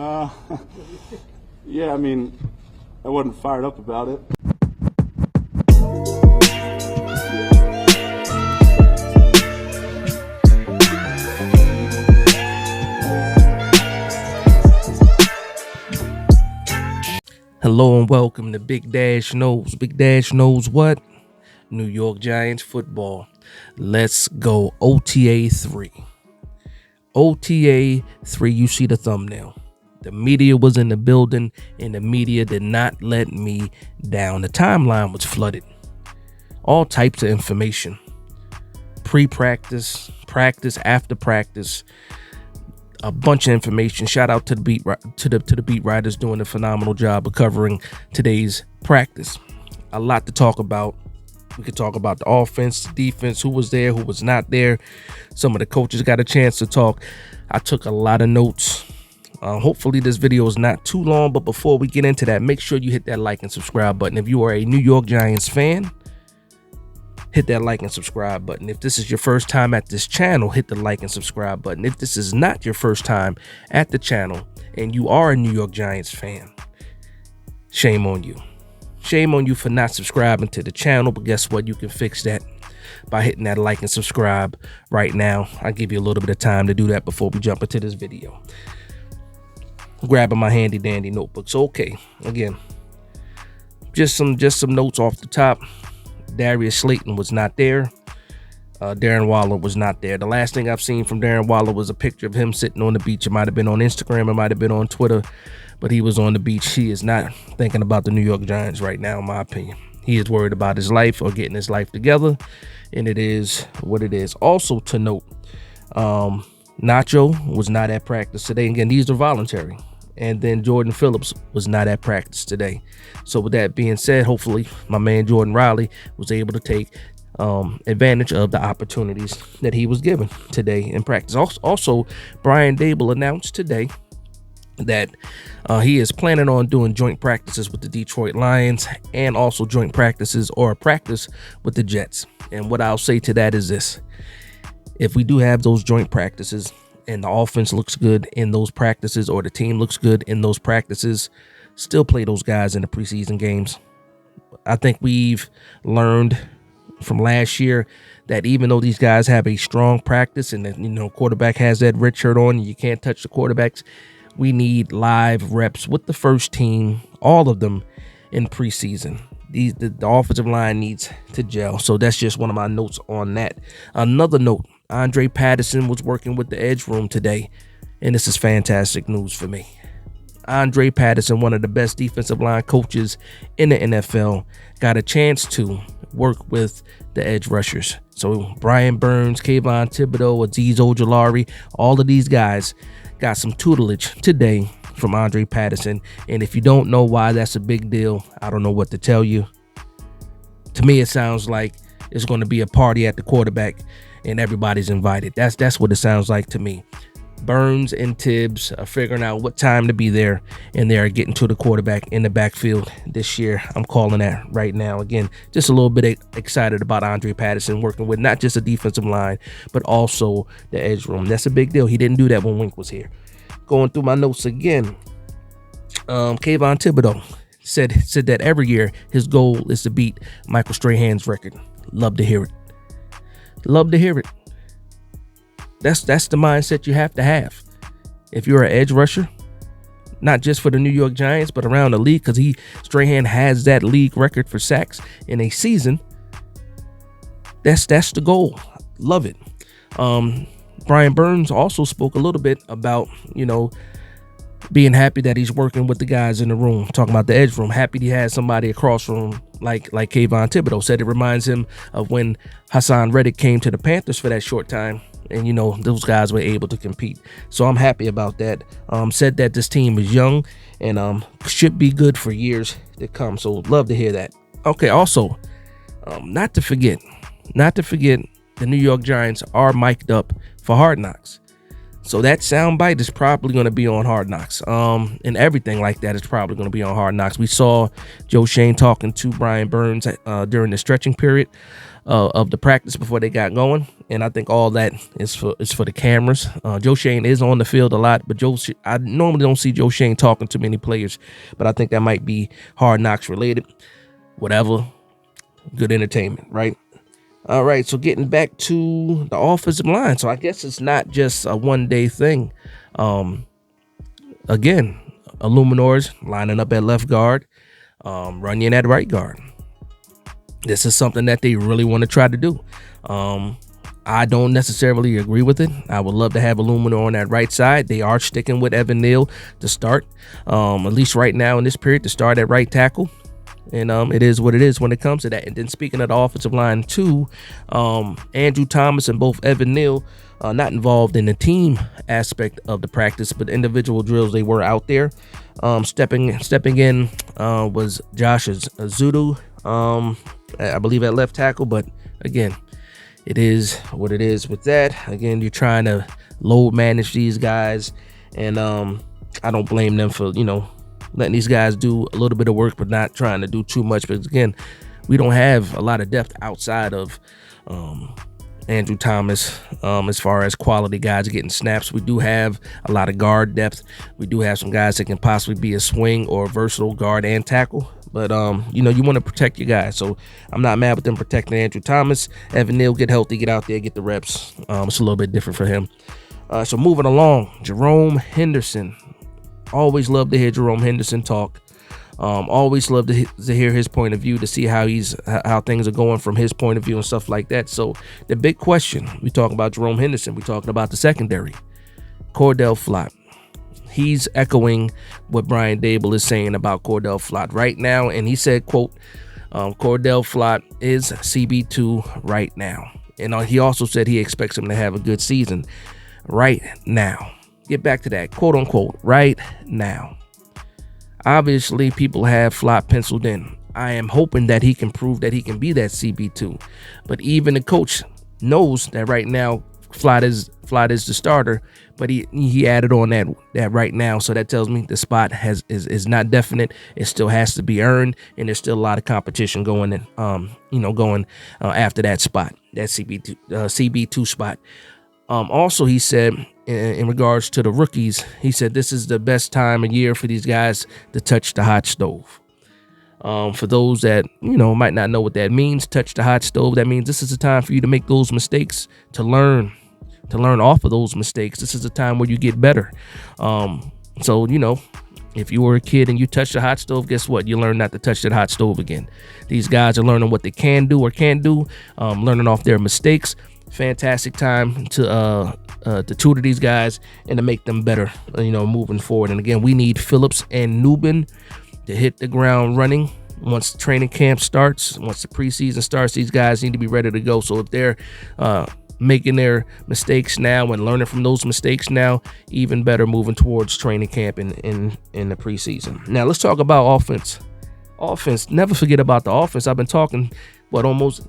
Uh, yeah, I mean, I wasn't fired up about it. Hello and welcome to Big Dash Knows. Big Dash knows what? New York Giants football. Let's go. OTA 3. OTA 3, you see the thumbnail. The media was in the building and the media did not let me down. The timeline was flooded. All types of information. Pre-practice, practice, after practice. A bunch of information. Shout out to the beat writers doing a phenomenal job of covering today's practice. A lot to talk about. We could talk about the offense, defense, who was there, who was not there. Some of the coaches got a chance to talk. I took a lot of notes. Hopefully this video is not too long, but before we get into that, make sure you hit that like and subscribe button. If you are a New York Giants fan, hit that like and subscribe button. If this is your first time at this channel, hit the like and subscribe button. If this is not your first time at the channel and you are a New York Giants fan, shame on you. Shame on you for not subscribing to the channel, but guess what? You can fix that by hitting that like and subscribe right now. I'll give you a little bit of time to do that before we jump into this video. Grabbing my handy dandy notebooks. Okay, again, just some notes off the top. Darius Slayton was not there. Darren Waller was not there. The last thing I've seen from Darren Waller was a picture of him sitting on the beach. It might have been on Instagram. It might have been on Twitter. But he was on the beach. He is not thinking about the New York Giants right now, in my opinion. He is worried about his life or getting his life together. And it is what it is. Also to note, Nacho was not at practice today. Again, these are voluntary. And then Jordan Phillips was not at practice today. So with that being said, hopefully my man Jordan Riley was able to take advantage of the opportunities that he was given today in practice. Also, Brian Dable announced today that he is planning on doing joint practices with the Detroit Lions and also joint practices or a practice with the Jets. And what I'll say to that is this: if we do have those joint practices and the offense looks good in those practices or the team looks good in those practices, still play those guys in the preseason games. I think we've learned from last year that even though these guys have a strong practice and the quarterback has that red shirt on and you can't touch the quarterbacks, we need live reps with the first team, all of them in preseason. The offensive line needs to gel. So that's just one of my notes on that. Another note, Andre Patterson was working with the edge room today, and this is fantastic news for me. Andre Patterson, one of the best defensive line coaches in the NFL, got a chance to work with the edge rushers. So Brian Burns, Kayvon Thibodeau, Azeez Ojulari, all of these guys got some tutelage today from Andre Patterson. And if you don't know why that's a big deal, I don't know what to tell you. To me, it sounds like it's going to be a party at the quarterback and everybody's invited. That's what it sounds like to me. Burns and Tibbs are figuring out what time to be there, and they are getting to the quarterback in the backfield this year. I'm calling that right now. Again, just a little bit excited about Andre Patterson working with not just a defensive line, but also the edge room. That's a big deal. He didn't do that when Wink was here. Going through my notes again, Kayvon Thibodeau said that every year his goal is to beat Michael Strahan's record. Love to hear it. Love to hear it. That's the mindset you have to have if you're an edge rusher, not just for the New York Giants, but around the league, because Strahan has that league record for sacks in a season. That's the goal. Love it. Brian Burns also spoke a little bit about, being happy that he's working with the guys in the room, talking about the edge room. Happy he has somebody across from him like Kayvon Thibodeau. Said it reminds him of when Hassan Reddick came to the Panthers for that short time. And, those guys were able to compete. So I'm happy about that. Said that this team is young and should be good for years to come. So love to hear that. Okay, also, not to forget, the New York Giants are mic'd up for Hard Knocks. So that soundbite is probably going to be on Hard Knocks. And everything like that is probably going to be on Hard Knocks. We saw Joe Shane talking to Brian Burns during the stretching period of the practice before they got going, and I think all that is for the cameras. Joe Shane is on the field a lot, but I normally don't see Joe Shane talking to many players, but I think that might be Hard Knocks related. Whatever, good entertainment, right? All right, so getting back to the offensive line. So I guess it's not just a one-day thing. Again, Illuminors lining up at left guard, Runyon at right guard. This is something that they really want to try to do. I don't necessarily agree with it. I would love to have Illuminor on that right side. They are sticking with Evan Neal to start, at least right now in this period, to start at right tackle. And it is what it is when it comes to that. And then speaking of the offensive line too, Andrew Thomas and both Evan Neal not involved in the team aspect of the practice, but individual drills, they were out there. Stepping in was Josh Azudu, I believe at left tackle. But again, it is what it is with that. Again, you're trying to load manage these guys, and I don't blame them for, letting these guys do a little bit of work, but not trying to do too much. But again, we don't have a lot of depth outside of Andrew Thomas as far as quality guys getting snaps. We do have a lot of guard depth. We do have some guys that can possibly be a swing or a versatile guard and tackle. But, you want to protect your guys. So I'm not mad with them protecting Andrew Thomas. Evan Neal, get healthy, get out there, get the reps. It's a little bit different for him. So moving along, Jerome Henderson. Always love to hear Jerome Henderson talk. Always love to hear his point of view, to see how things are going from his point of view and stuff like that. So the big question, we talking about Jerome Henderson, we talking about the secondary. Cordell Flott. He's echoing what Brian Dable is saying about Cordell Flott right now. And he said, quote, Cordell Flott is CB2 right now. And he also said he expects him to have a good season right now. Get back to that, quote unquote, right now. Obviously, people have Flott penciled in. I am hoping that he can prove that he can be that CB2. But even the coach knows that right now Flott is the starter, but he added on that right now. So that tells me the spot is not definite. It still has to be earned, and there's still a lot of competition going after that spot, that CB2 spot. Also, he said, in regards to the rookies, he said this is the best time of year for these guys to touch the hot stove. For those that, might not know what that means, touch the hot stove, that means this is the time for you to make those mistakes, to learn off of those mistakes. This is the time where you get better. So, if you were a kid and you touched the hot stove, guess what? You learn not to touch that hot stove again. These guys are learning what they can do or can't do, learning off their mistakes. Fantastic time to tutor these guys and to make them better, moving forward. And again, we need Phillips and Newbin to hit the ground running once training camp starts. Once the preseason starts, these guys need to be ready to go. So if they're making their mistakes now and learning from those mistakes now, even better moving towards training camp in the preseason. Now let's talk about offense. Never forget about the offense. I've been talking almost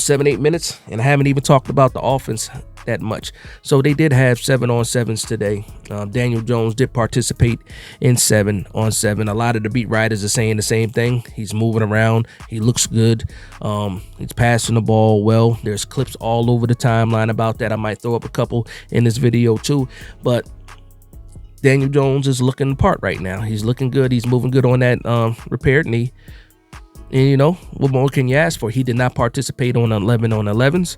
7-8 minutes, and I haven't even talked about the offense that much. So they did have 7-on-7s today. Daniel Jones did participate in 7-on-7. A lot of the beat writers are saying the same thing. He's moving around. He looks good. He's passing the ball well. There's clips all over the timeline about that. I might throw up a couple in this video too. But Daniel Jones is looking the part right now. He's looking good. He's moving good on that repaired knee. And, what more can you ask for? He did not participate on 11-on-11s.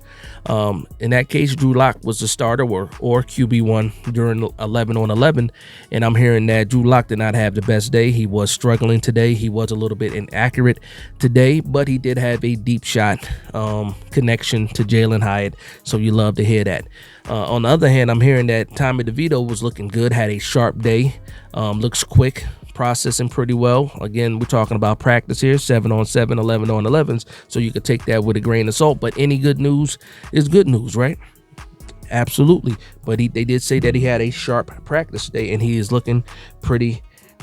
In that case, Drew Lock was the starter or QB1 during 11-on-11. And I'm hearing that Drew Lock did not have the best day. He was struggling today. He was a little bit inaccurate today, but he did have a deep shot connection to Jalen Hyatt. So you love to hear that. On the other hand, I'm hearing that Tommy DeVito was looking good, had a sharp day, looks quick, processing pretty well. Again, we're talking about practice here, 7-on-7, 11-on-11s, so you could take that with a grain of salt. But any good news is good news, right? Absolutely. But they did say that he had a sharp practice day, and he is looking pretty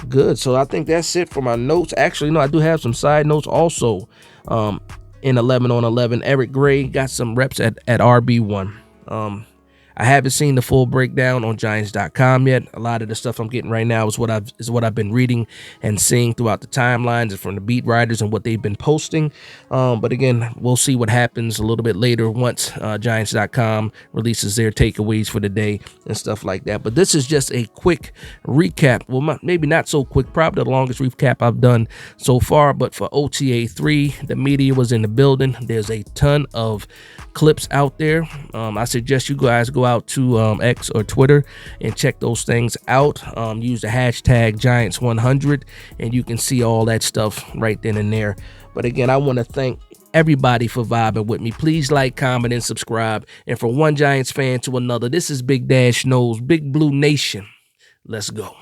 good. So I think that's it for my notes. Actually, no, I do have some side notes also. In 11-on-11, Eric Gray got some reps at RB1. I I haven't seen the full breakdown on Giants.com yet. A lot of the stuff I'm getting right now is what I've been reading and seeing throughout the timelines and from the beat writers and what they've been posting. But again, we'll see what happens a little bit later once Giants.com releases their takeaways for the day and stuff like that. But this is just a quick recap. Well, maybe not so quick, probably the longest recap I've done so far. But for OTA 3, the media was in the building. There's a ton of clips out there. I suggest you guys go out to X or Twitter and check those things out. Use the hashtag Giants100 and you can see all that stuff right then and there. But again, I want to thank everybody for vibing with me. Please like, comment, and subscribe. And from one Giants fan to another, this is Big Dash Knows, Big Blue Nation. Let's go.